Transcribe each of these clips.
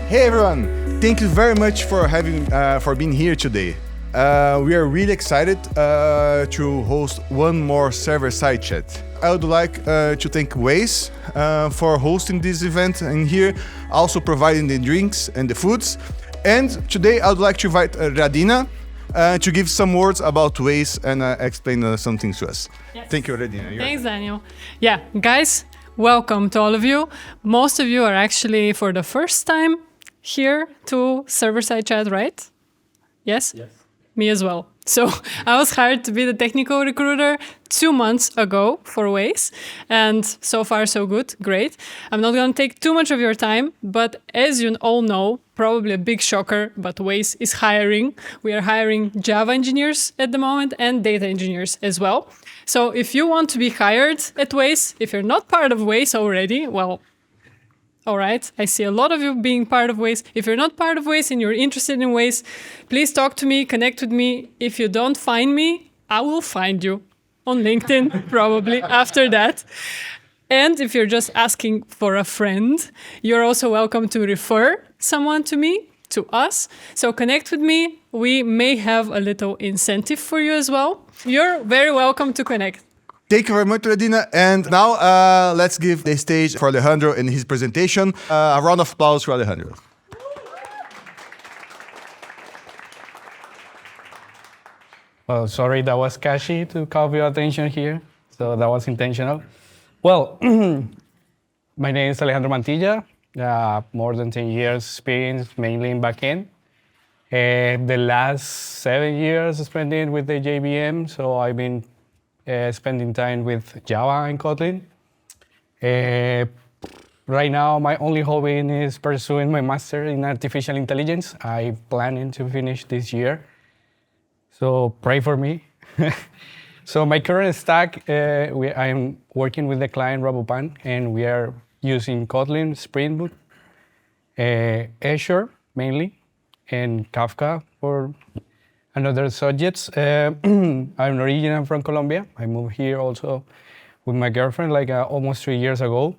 Hey everyone, thank you very much for being here today. We are really excited to host one more server-side chat. I would like to thank WAES for hosting this event and here, also providing the drinks and the foods. And today I would like to invite Radina to give some words about WAES and explain something to us. Yes. Thank you, Radina. Thanks, Daniel. Yeah, guys, welcome to all of you. Most of you are actually for the first time here to server-side chat, right? Yes? Yes. Me as well. So I was hired to be the technical recruiter 2 months ago for WAES, and so far so good, great. I'm not going to take too much of your time, but as you all know, probably a big shocker, but WAES is hiring. We are hiring Java engineers at the moment and data engineers as well. So if you want to be hired at WAES, if you're not part of WAES already, well, all right, I see a lot of you being part of WAES. If you're not part of WAES and you're interested in WAES, please talk to me, connect with me. If you don't find me, I will find you on LinkedIn, probably after that. And if you're just asking for a friend, you're also welcome to refer someone to me, to us. So connect with me. We may have a little incentive for you as well. You're very welcome to connect. Thank you very much, Radina. And now let's give the stage for Alejandro in his presentation. A round of applause for Alejandro. Well, sorry, that was catchy to call your attention here. So that was intentional. Well, my name is Alejandro Mantilla. More than 10 years experience, mainly in backend. The last 7 years spent with the JVM. So I've been spending time with Java and Kotlin. Right now, my only hobby is pursuing my master in artificial intelligence. I'm planning to finish this year, so pray for me. So my current stack, I'm working with the client Rabobank, and we are using Kotlin, Spring Boot, Azure mainly, and Kafka for another subjects. I'm originally from Colombia. I moved here also with my girlfriend like almost 3 years ago.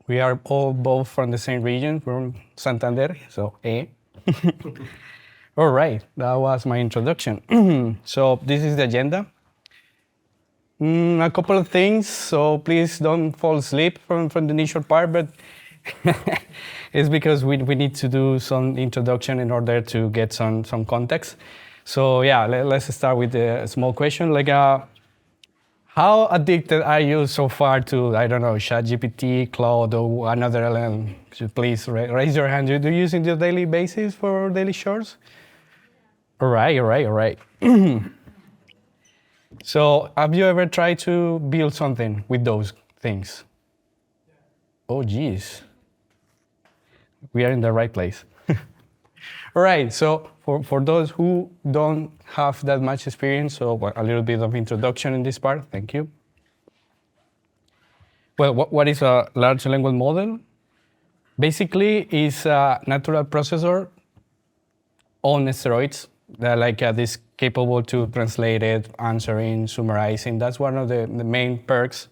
We are all both from the same region, from Santander, so All right, that was my introduction. So this is the agenda. A couple of things, so please don't fall asleep from the initial part, but it's because we need to do some introduction in order to get some context. So yeah, let's start with a small question, like how addicted are you so far to, I don't know, ChatGPT, Claude, or another LLM? So please raise your hand. Do you use it on a daily basis for daily chores? All right. So have you ever tried to build something with those things? Oh, geez. We are in the right place. All right, so for those who don't have that much experience, so a little bit of introduction in this part, thank you. Well, what is a large language model? Basically, it's a natural processor on steroids that this capable to translate it, answering, summarizing. That's one of the main perks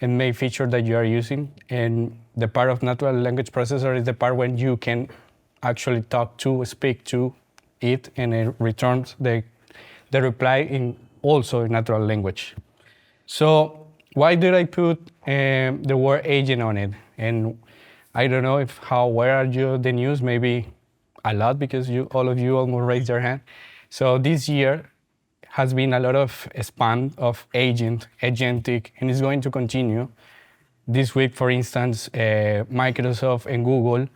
and main feature that you are using. And the part of natural language processor is the part when you can actually speak to it, and it returns the reply also in natural language. So why did I put the word agent on it? And I don't know how aware are you of the news, maybe a lot, because all of you almost raised your hand. So this year has been a lot of spam of agentic, and it's going to continue. This week, for instance, Microsoft and Google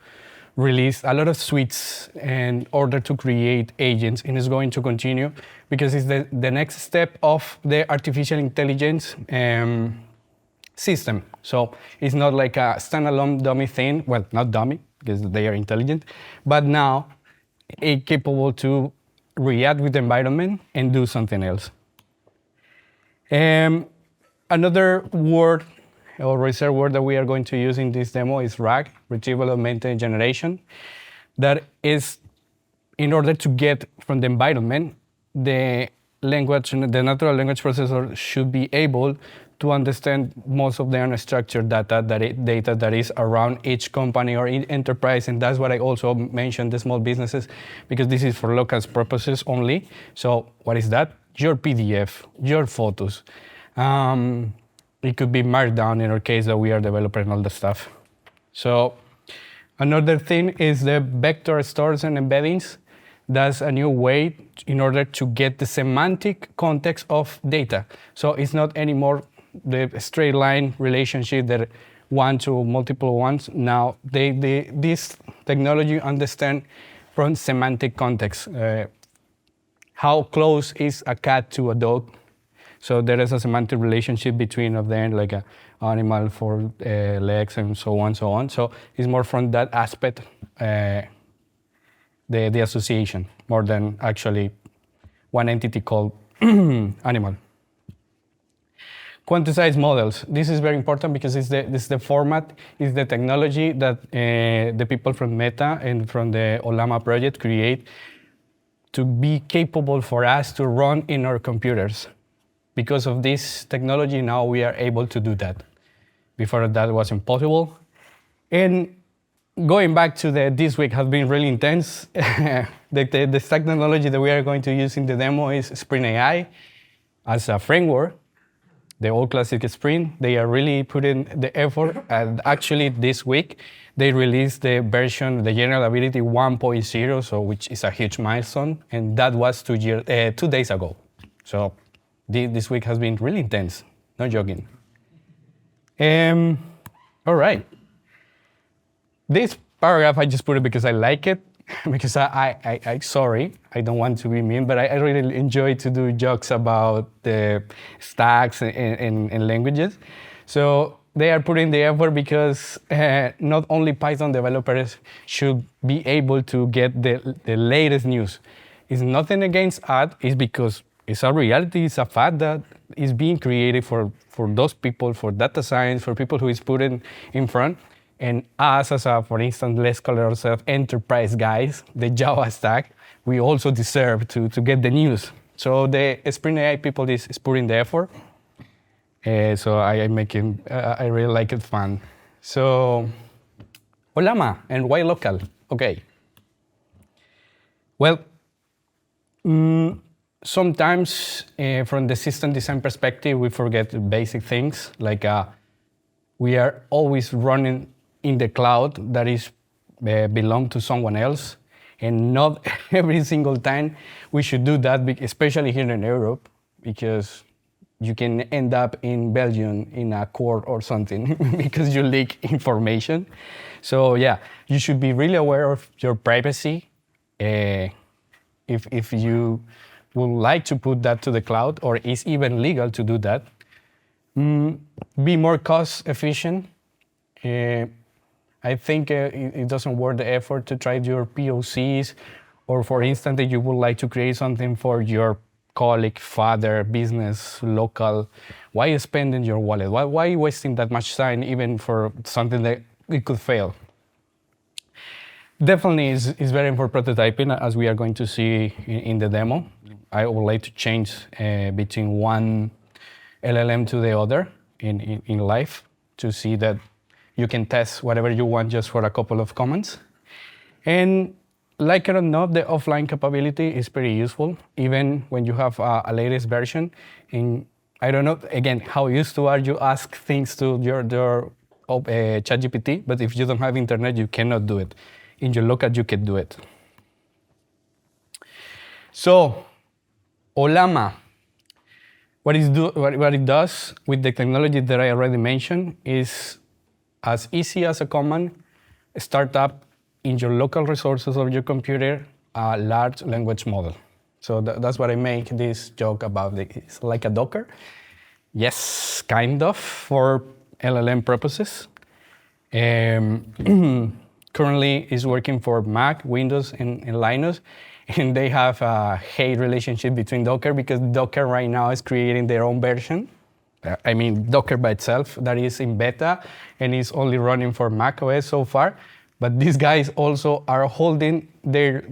released a lot of suites in order to create agents, and it's going to continue because it's the next step of the artificial intelligence system. So it's not like a standalone dummy thing. Well, not dummy because they are intelligent, but now it's capable to react with the environment and do something else. Another word or reserved word that we are going to use in this demo is RAG, Retrieval Augmented Generation. That is, in order to get from the environment, the natural language processor should be able to understand most of the unstructured data that is around each company or enterprise. And that's what I also mentioned, the small businesses, because this is for local purposes only. So what is that? Your PDF, your photos. It could be Markdown in our case that we are developing all the stuff. So another thing is the vector stores and embeddings. That's a new way in order to get the semantic context of data. So it's not anymore the straight line relationship that one to multiple ones. Now this technology understand from semantic context. How close is a cat to a dog? So there is a semantic relationship between of them, like an animal, 4 legs, and so on, so on. So it's more from that aspect. The association, more than actually one entity called animal. Quantized models. This is very important because this is the format, is the technology that the people from Meta and from the Ollama project create to be capable for us to run in our computers. Because of this technology, now we are able to do that. Before that was impossible. And going back to this week has been really intense. The technology that we are going to use in the demo is Spring AI as a framework. The old classic Spring, they are really putting the effort. And actually this week, they released the version, the general ability 1.0, so which is a huge milestone. And that was 2 days ago. So this week has been really intense, no joking. All right. This paragraph, I just put it because I like it, because I sorry, I don't want to be mean, but I really enjoy to do jokes about the stacks and languages. So they are putting the effort because not only Python developers should be able to get the latest news. It's nothing against art, it's because it's a reality, it's a fact that is being created for those people, for data science, for people who is putting in front. And us, as for instance, let's call ourselves enterprise guys, the Java stack, we also deserve to get the news. So the Spring AI people is putting the effort. So I really like it fun. So, Ollama, and why local? Okay. Well, sometimes from the system design perspective, we forget the basic things, like we are always running in the cloud that is belong to someone else, and not every single time we should do that, especially here in Europe, because you can end up in Belgium in a court or something because you leak information. So yeah, you should be really aware of your privacy. If you would like to put that to the cloud, or it's even legal to do that, be more cost efficient. I think it doesn't worth the effort to try your POCs, or for instance, that you would like to create something for your colleague, father, business, local. Why are you spending your wallet? Why are you wasting that much time even for something that it could fail? Definitely is very important for prototyping, as we are going to see in the demo. I would like to change between one LLM to the other in life to see that you can test whatever you want just for a couple of comments. And like it or not, the offline capability is pretty useful, even when you have a latest version. I don't know, again, how used to are you ask things to your ChatGPT, but if you don't have internet, you cannot do it. In your local, you can do it. So, Ollama, what it does with the technology that I already mentioned is as easy as a command, start up in your local resources of your computer a large language model. So that's what I make this joke about. It's like a Docker. Yes, kind of, for LLM purposes. Currently, it's working for Mac, Windows, and Linux. And they have a hate relationship between Docker because Docker right now is creating their own version. I mean, Docker by itself, that is in beta and is only running for Mac OS so far. But these guys also are holding their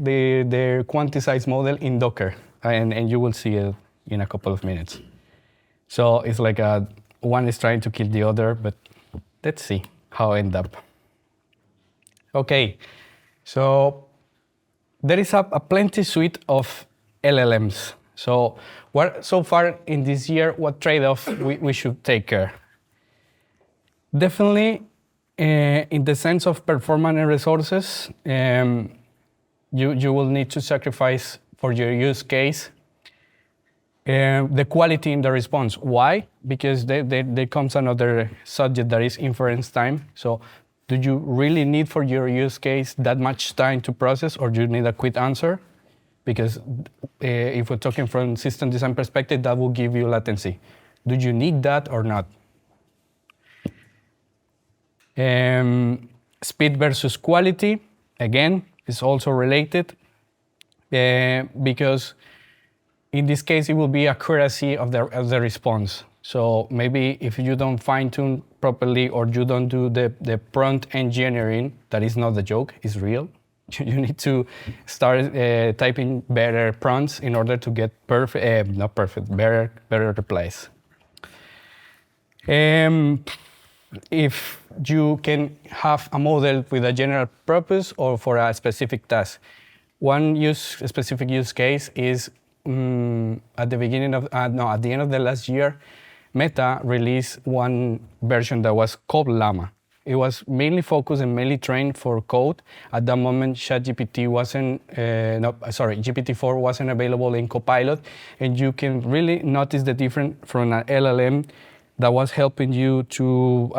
quantized model in Docker. And you will see it in a couple of minutes. So it's like one is trying to kill the other, but let's see how it end up. Okay, so there is a plenty suite of LLMs. So so far in this year, what trade-off we should take care? Definitely, in the sense of performance and resources, you will need to sacrifice for your use case the quality in the response. Why? Because there comes another subject that is inference time. So do you really need for your use case that much time to process, or do you need a quick answer? Because if we're talking from system design perspective, that will give you latency. Do you need that or not? Speed versus quality, again, is also related because in this case, it will be accuracy of the response. So maybe if you don't fine-tune properly or you don't do the prompt engineering, that is not the joke, it's real. You need to start typing better prompts in order to get better replies. If you can have a model with a general purpose or for a specific task. One specific use case is at the end of the last year, Meta released one version that was called Llama. It was mainly focused and mainly trained for code. At that moment, GPT-4 wasn't available in Copilot, and you can really notice the difference from an LLM that was helping you to,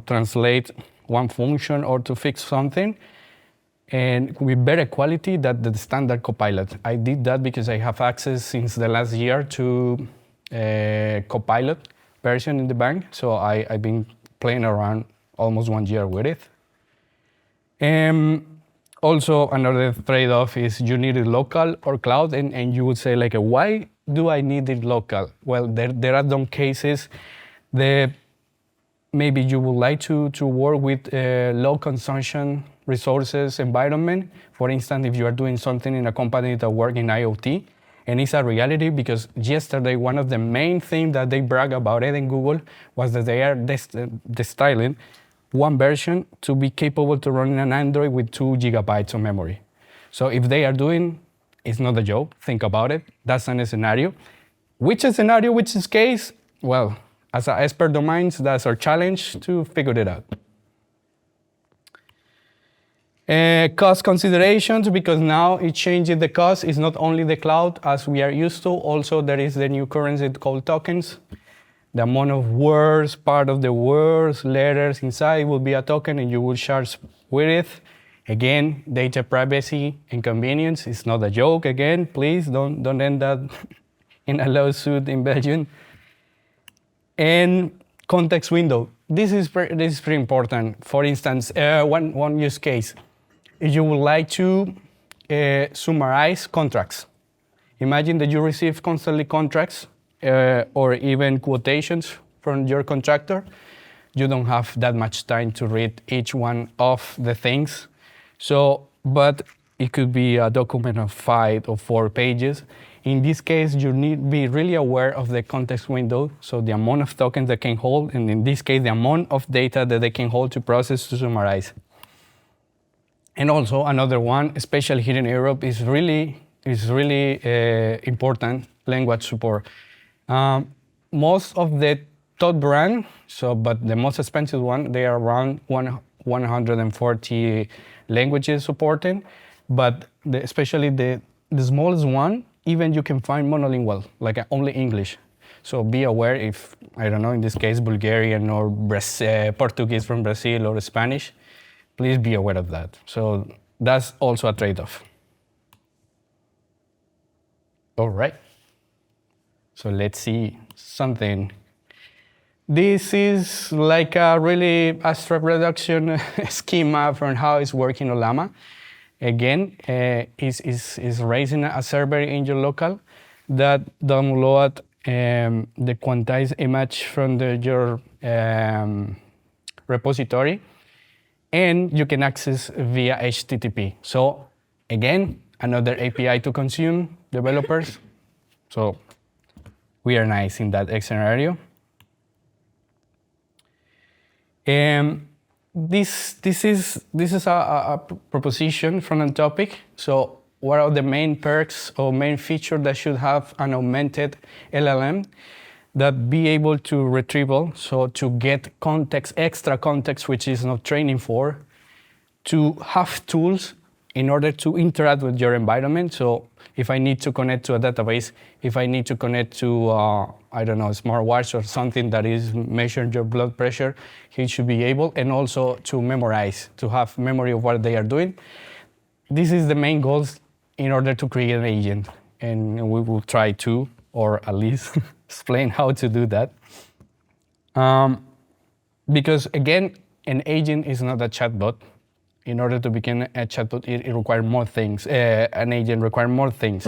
translate one function or to fix something, and with better quality than the standard Copilot. I did that because I have access since the last year to Copilot version in the bank, so I've been playing around almost 1 year with it. Also, another trade-off is you need it local or cloud, and you would say, why do I need it local? Well, there are some cases that maybe you would like to work with low consumption resources environment. For instance, if you are doing something in a company that works in IoT, and it's a reality because yesterday one of the main things that they brag about it in Google was that they are distilling one version to be capable to run in an Android with 2 gigabytes of memory. So if they are doing, it's not a joke, think about it, that's a scenario. Which scenario, which is case? Well, as an expert domains, that's our challenge to figure it out. Cost considerations, because now it changes the cost. It's not only the cloud as we are used to, also there is the new currency called tokens. The amount of words, part of the words, letters inside will be a token and you will charge with it. Again, data privacy and convenience is not a joke. Again, please don't end up in a lawsuit in Belgium. And context window. This is pretty important. For instance, one use case. If you would like to summarize contracts. Imagine that you receive constantly contracts or even quotations from your contractor. You don't have that much time to read each one of the things. But it could be a document of 5 or 4 pages. In this case, you need to be really aware of the context window, so the amount of tokens they can hold, and in this case, the amount of data that they can hold to process to summarize. And also another one, especially here in Europe, is really important, language support. Most of the top brand, but the most expensive one, they are around 140 languages supporting, but especially the smallest one, even you can find monolingual, like only English. So be aware if, in this case, Bulgarian or Portuguese from Brazil or Spanish, please be aware of that. So that's also a trade-off. All right. So let's see something. This is like a really abstract reduction schema from how it's working on Llama. Again, is raising a server in your local that download the quantized image from your repository, and you can access via HTTP. So again, another API to consume developers. So we are nice in that scenario. This is a proposition from a topic. So what are the main perks or main features that should have an augmented LLM that be able to retrieval, so to get context, extra context, which is not training for, to have tools in order to interact with your environment. So if I need to connect to a database, if I need to connect to, I don't know, a smartwatch or something that is measuring your blood pressure, he should be able, and also to memorize, to have memory of what they are doing. This is the main goals in order to create an agent. And we will try to, or at least explain how to do that. Because again, an agent is not a chatbot. In order to become a chatbot, it requires more things. An agent requires more things.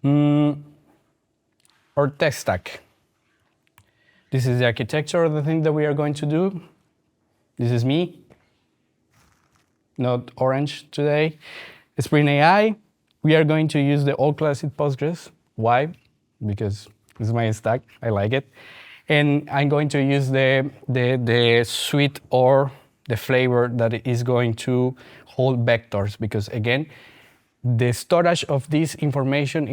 Or tech stack. This is the architecture of the thing that we are going to do. This is me, not orange today. Spring AI, we are going to use the old classic Postgres. Why? Because it's my stack, I like it. And I'm going to use the suite or the flavor that is going to hold vectors, because again, the storage of this information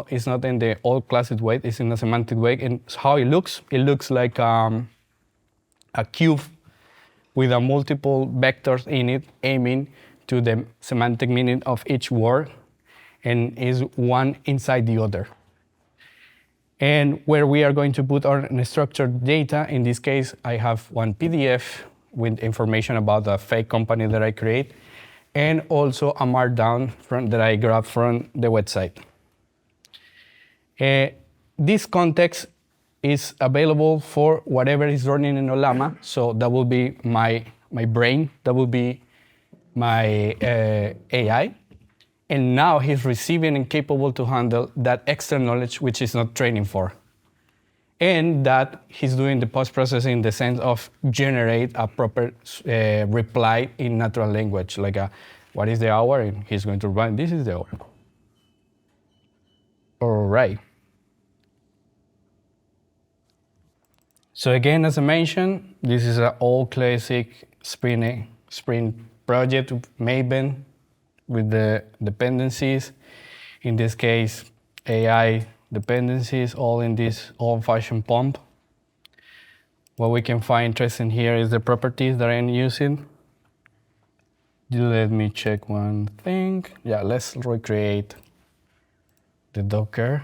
is not in the old classic way, it's in a semantic way. And how it looks like a cube with a multiple vectors in it, aiming to the semantic meaning of each word, and is one inside the other. And where we are going to put our structured data, in this case, I have one PDF with information about the fake company that I create, and also a markdown that I grabbed from the website. This context is available for whatever is running in Olama, so that will be my brain, that will be my AI, and now he's receiving and capable to handle that extra knowledge which is not training for. And that he's doing the post-processing in the sense of generate a proper reply in natural language, like what is the hour? And he's going to run, this is the hour. All right. So again, as I mentioned, this is an old classic Spring project, Maven, with the dependencies. In this case, AI dependencies, all in this old-fashioned pump. What we can find interesting here is the properties that I'm using. Let me check one thing. Yeah, let's recreate the Docker.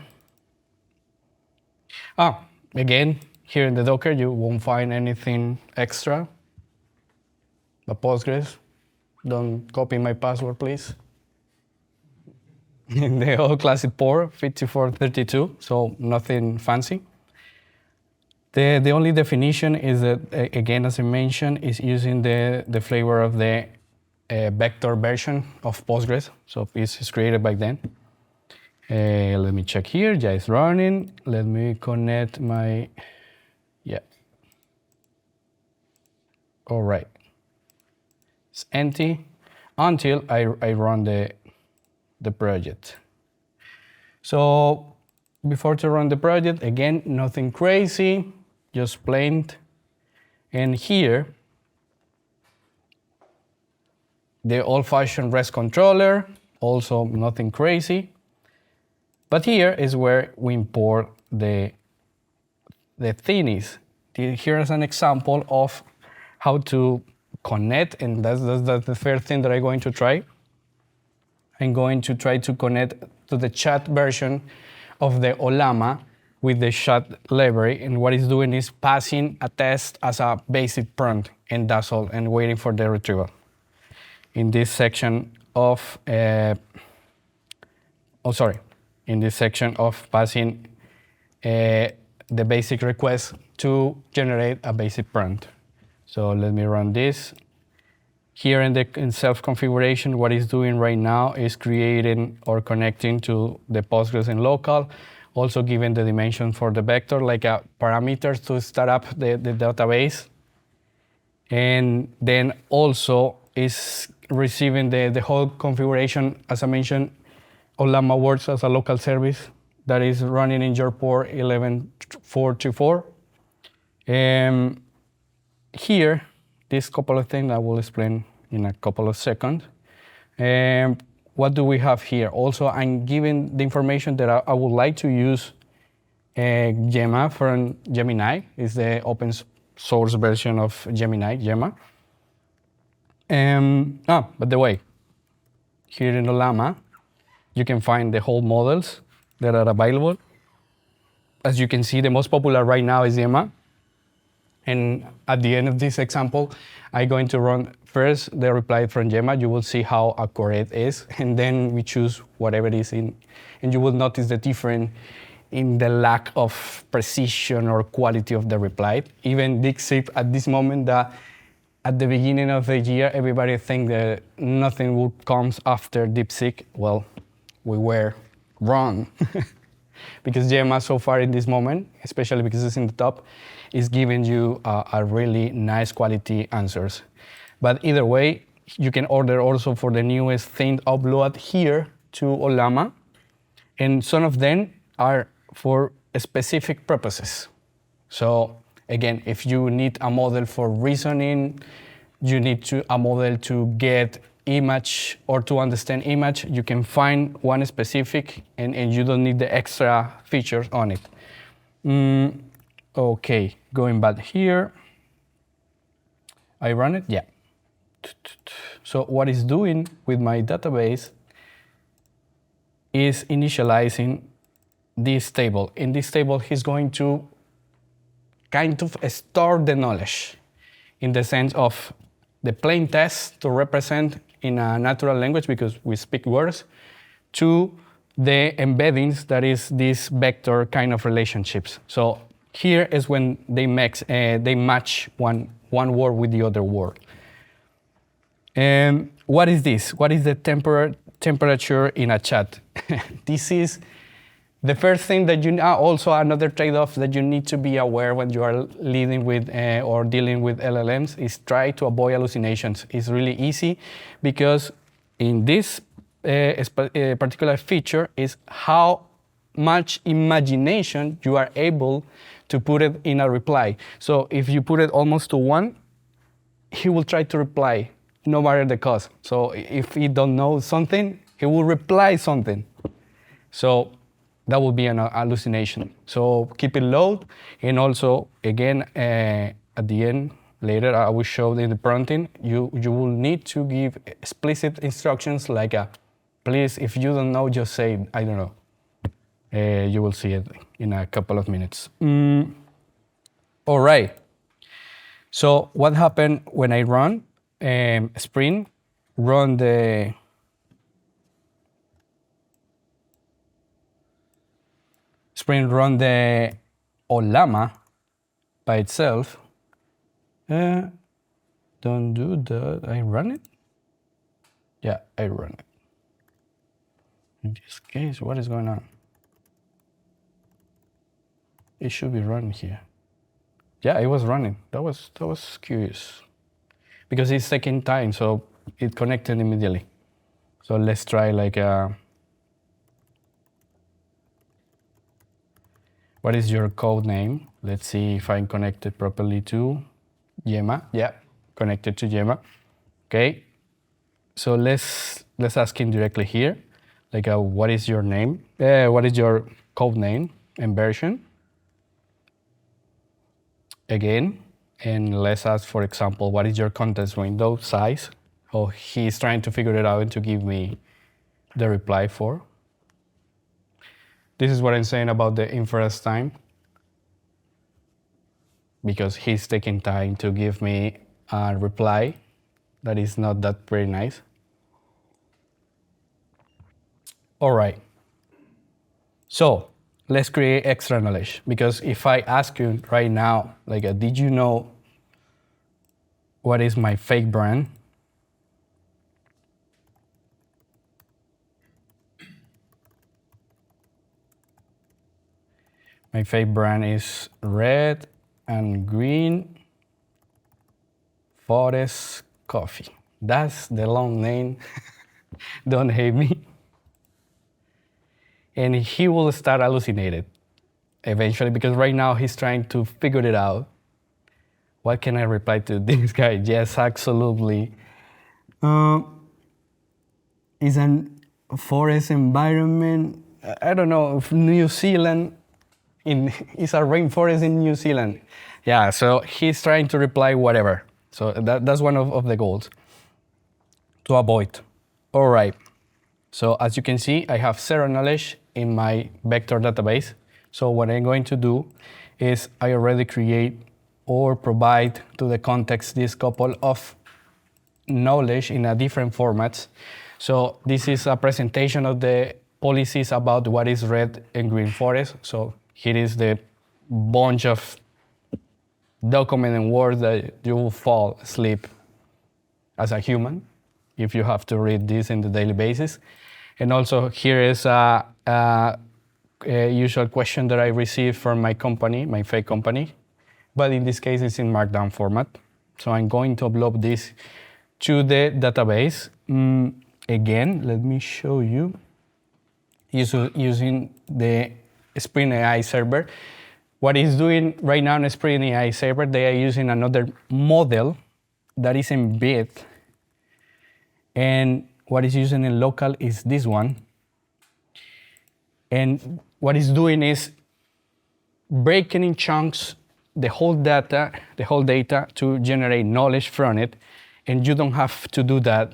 Again, here in the Docker, you won't find anything extra. But Postgres, don't copy my password, please. In the old classic port, 5432, so nothing fancy. The only definition is that, again, as I mentioned, is using the flavor of the vector version of Postgres, so it's created back then. Let me check here, yeah, it's running. Let me connect my, yeah. All right. It's empty until I run the project. So before to run the project, again, nothing crazy, just plain. And here, the old-fashioned REST controller, also nothing crazy. But here is where we import the thingies. Here is an example of how to connect, and that's the first thing that I'm going to try. I'm going to try to connect to the chat version of the Olama with the chat library, and what it's doing is passing a test as a basic prompt, and that's all, and waiting for the retrieval. In this section of, in this section of passing the basic request to generate a basic prompt. So let me run this. Here in self-configuration, what it's doing right now is creating or connecting to the Postgres in local, also giving the dimension for the vector, like parameters to start up the database. And then also is receiving the whole configuration. As I mentioned, Olama works as a local service that is running in your port 11424. here, this couple of things I will explain in a couple of seconds. What do we have here? Also, I'm giving the information that I would like to use Gemma from Gemini. It's the open source version of Gemini, Gemma. By the way, here in Olama, you can find the whole models that are available. As you can see, the most popular right now is Gemma. And at the end of this example, I'm going to run first the reply from Gemma. You will see how accurate it is. And then we choose whatever it is in. And you will notice the difference in the lack of precision or quality of the reply. Even DeepSeek at this moment, that at the beginning of the year, everybody thinks that nothing would come after DeepSeek. Well, we were wrong. Because Gemma so far in this moment, especially because it's in the top, is giving you a really nice quality answers. But either way, you can order also for the newest thing upload here to Olama. And some of them are for specific purposes. So again, if you need a model for reasoning, you need a model to get image or to understand image, you can find one specific and you don't need the extra features on it. Okay, going back here. I run it, yeah. So what it's doing with my database is initializing this table. In this table, he's going to kind of store the knowledge in the sense of the plain text to represent in a natural language, because we speak words, to the embeddings, that is this vector kind of relationships. So here is when they match one word with the other word. And what is this? What is the temperature in a chat? This is the first thing that you also another trade-off that you need to be aware when you are leading with or dealing with LLMs is try to avoid hallucinations. It's really easy because in this particular feature is how much imagination you are able to put it in a reply. So if you put it almost to 1, he will try to reply no matter the cost. So if he don't know something, he will reply something. So that will be an hallucination. So keep it low. And also, again, at the end, later, I will show in the prompting, you will need to give explicit instructions like, please, if you don't know, just say, I don't know. You will see it in a couple of minutes. All right. So what happened when I run sprint, run the Olama by itself. Don't do that. I run it? Yeah, I run it. In this case, what is going on? It should be running here. Yeah, it was running. That was curious. Because it's taking time, so it connected immediately. So let's try like what is your code name? Let's see if I'm connected properly to Gemma. Yeah, connected to Gemma. Okay. So let's ask him directly here. Like, what is your name? What is your code name and version? Again, and let's ask, for example, what is your context window size? Oh, he's trying to figure it out and to give me the reply for. This is what I'm saying about the inference time, because he's taking time to give me a reply that is not that very nice. All right. So let's create extra knowledge, because if I ask you right now, like, did you know what is my fake brand? My fake brand is red and green forest coffee. That's the long name. Don't hate me. And he will start hallucinated eventually, because right now he's trying to figure it out. What can I reply to this guy? Yes, absolutely. Is an forest environment. I don't know if New Zealand is a rainforest in New Zealand. Yeah, so he's trying to reply whatever. So that's one of the goals to avoid. All right. So as you can see, I have zero knowledge in my vector database. So what I'm going to do is I already create or provide to the context this couple of knowledge in a different formats. So this is a presentation of the policies about what is red and green forest. So here is the bunch of document and words that you will fall asleep as a human if you have to read this in the daily basis. And also here is a usual question that I receive from my company, my fake company, but in this case it's in Markdown format. So I'm going to upload this to the database. Again, let me show you using the Spring AI server. What it's doing right now in the Spring AI server, they are using another model that is embedded, and what is using in local is this one. And what it's doing is breaking in chunks the whole data to generate knowledge from it, and you don't have to do that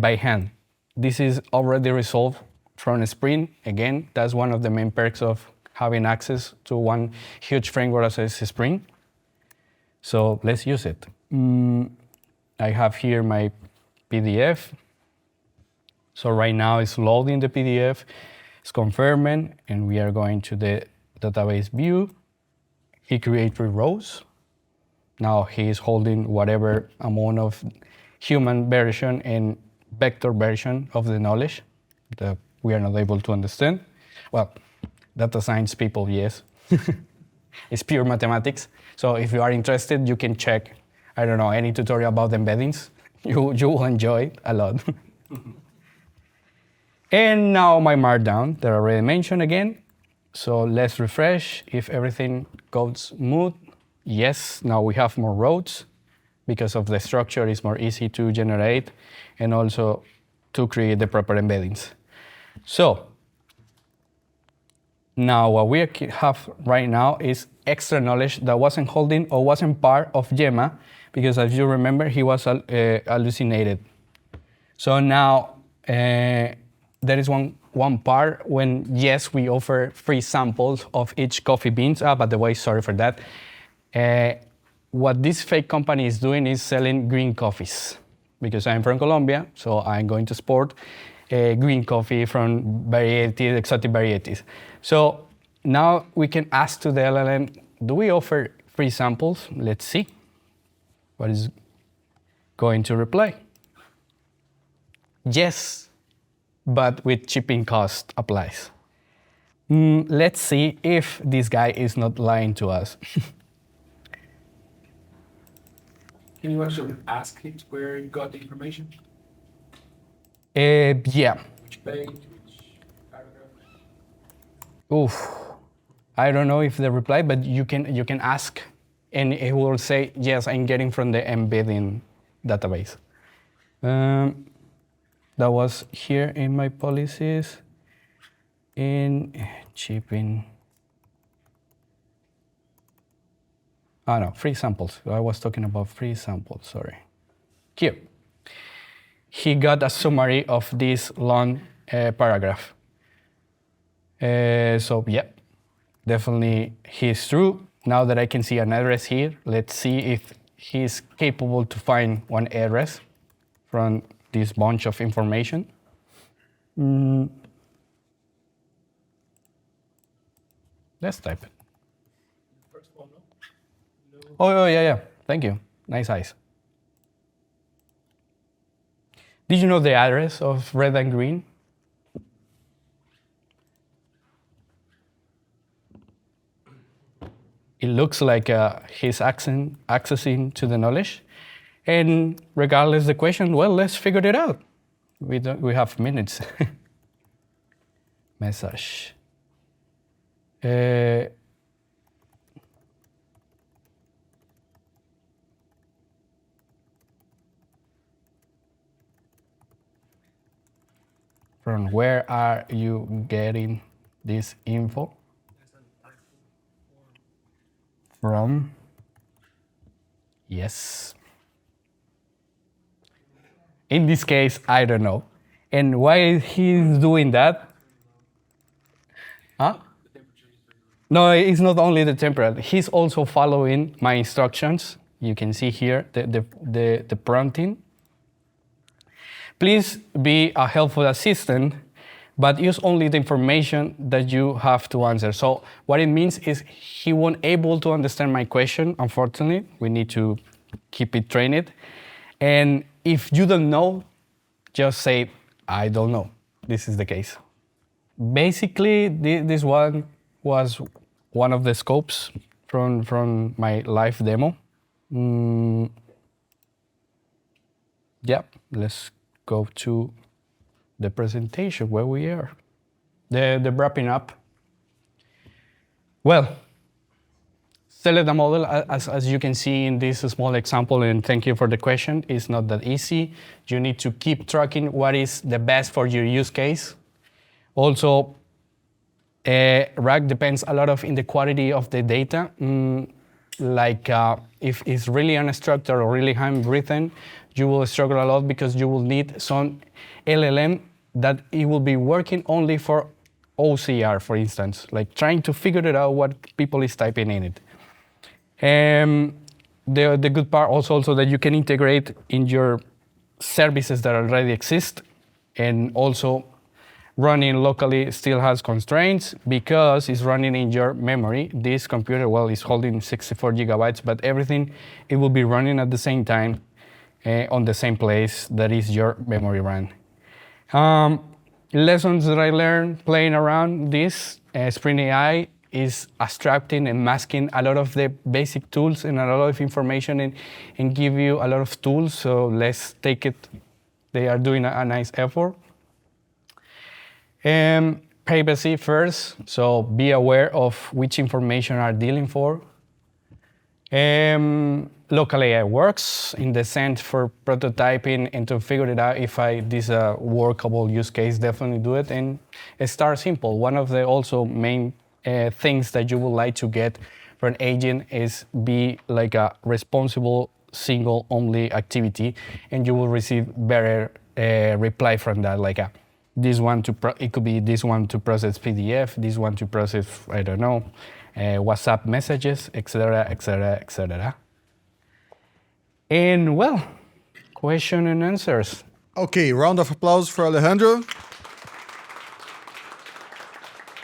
by hand. This is already resolved from Spring. Again, that's one of the main perks of having access to one huge framework as Spring. So let's use it. I have here my PDF. So right now it's loading the PDF, it's confirming, and we are going to the database view. He created 3 rows. Now he is holding whatever amount of human version and vector version of the knowledge that we are not able to understand. Well, data science people, yes. It's pure mathematics. So if you are interested, you can check, I don't know, any tutorial about embeddings. You will enjoy it a lot. And now my Markdown that I already mentioned again. So let's refresh if everything goes smooth. Yes, now we have more rows because of the structure. It's more easy to generate and also to create the proper embeddings. So now what we have right now is extra knowledge that wasn't holding or wasn't part of Gemma, because as you remember, he was hallucinated. So now there is one part when, yes, we offer free samples of each coffee beans. By the way, sorry for that. What this fake company is doing is selling green coffees. Because I'm from Colombia, so I'm going to export green coffee from varieties, exotic varieties. So now we can ask to the LLM, do we offer free samples? Let's see what is going to reply. Yes, but with shipping cost applies. Let's see if this guy is not lying to us. Can you actually ask it where you got the information? Yeah. Which page, which paragraph? Oof. I don't know if the reply, but you can ask, and it will say, yes, I'm getting from the embedding database. That was here in my policies, in shipping. No, free samples. I was talking about free samples, sorry. Here. He got a summary of this long paragraph. So yeah, definitely he's true. Now that I can see an address here, let's see if he's capable to find one address from this bunch of information. Let's type it. First one, no? Oh, yeah. Thank you. Nice eyes. Did you know the address of red and green? It looks like he's accessing to the knowledge. And regardless of the question, well, let's figure it out. We have minutes. Message. From where are you getting this info? From, yes. In this case, I don't know. And why he's doing that? Huh? No, it's not only the temperature. He's also following my instructions. You can see here the prompting. Please be a helpful assistant, but use only the information that you have to answer. So what it means is he won't able to understand my question, unfortunately. We need to keep it trained. And if you don't know, just say, I don't know. This is the case. Basically, this one was one of the scopes from my live demo. Yeah, let's go to the presentation where we are. The wrapping up. Well, select a model, as you can see in this small example, and thank you for the question, it's not that easy. You need to keep tracking what is the best for your use case. Also, RAG depends a lot in the quality of the data. If it's really unstructured or really handwritten, you will struggle a lot because you will need some LLM that it will be working only for OCR, for instance, like trying to figure it out what people is typing in it. The good part also that you can integrate in your services that already exist, and also running locally still has constraints because it's running in your memory. This computer, well, is holding 64 gigabytes, but everything, it will be running at the same time on the same place that is your memory RAM. Lessons that I learned playing around this, Sprint AI is abstracting and masking a lot of the basic tools and a lot of information and give you a lot of tools, so let's take it. They are doing a nice effort. Privacy first, so be aware of which information are dealing for. Local AI works in the sense for prototyping and to figure it out if this is a workable use case, definitely do it. And start simple. One of the also main things that you would like to get for an agent is be like a responsible single only activity, and you will receive better reply from that, like this one it could be this one to process PDF, this one to process, I don't know, WhatsApp messages, etc., etc., etc. And well, question and answers. Okay, round of applause for Alejandro.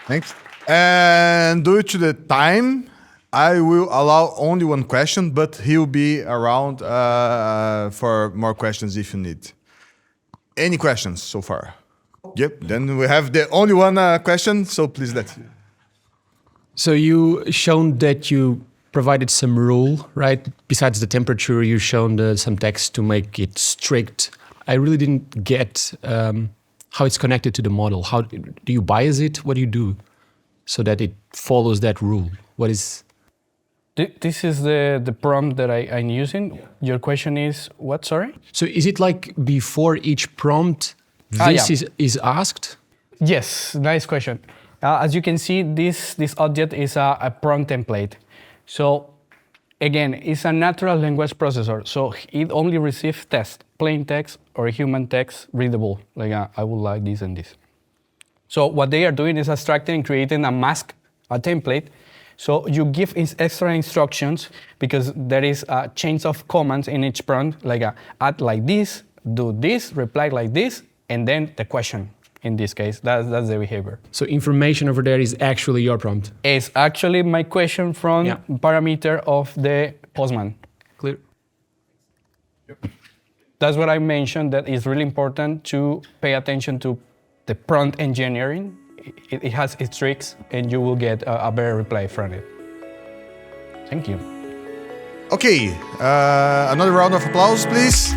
Thanks. And due to the time, I will allow only one question, but he'll be around for more questions if you need. Any questions so far? Yep, then we have the only one question, so please let. So you shown that you provided some rule, right? Besides the temperature, you shown some text to make it strict. I really didn't get how it's connected to the model. How do you bias it? What do you do so that it follows that rule? What is? This is the prompt that I'm using. Your question is what, sorry? So is it like before each prompt, this is asked? Yes, nice question. As you can see, this object is a prompt template. So again, it's a natural language processor. So it only receives text, plain text or human text readable. Like I would like this and this. So what they are doing is abstracting and creating a mask, a template. So you give extra instructions because there is a change of commands in each prompt, like add like this, do this, reply like this, and then the question. In this case, that's the behavior. So information over there is actually your prompt? It's actually my question from parameter of the Postman. Clear. Yep. That's what I mentioned, that it's really important to pay attention to the prompt engineering. It has its tricks, and you will get a better reply from it. Thank you. Okay, another round of applause, please.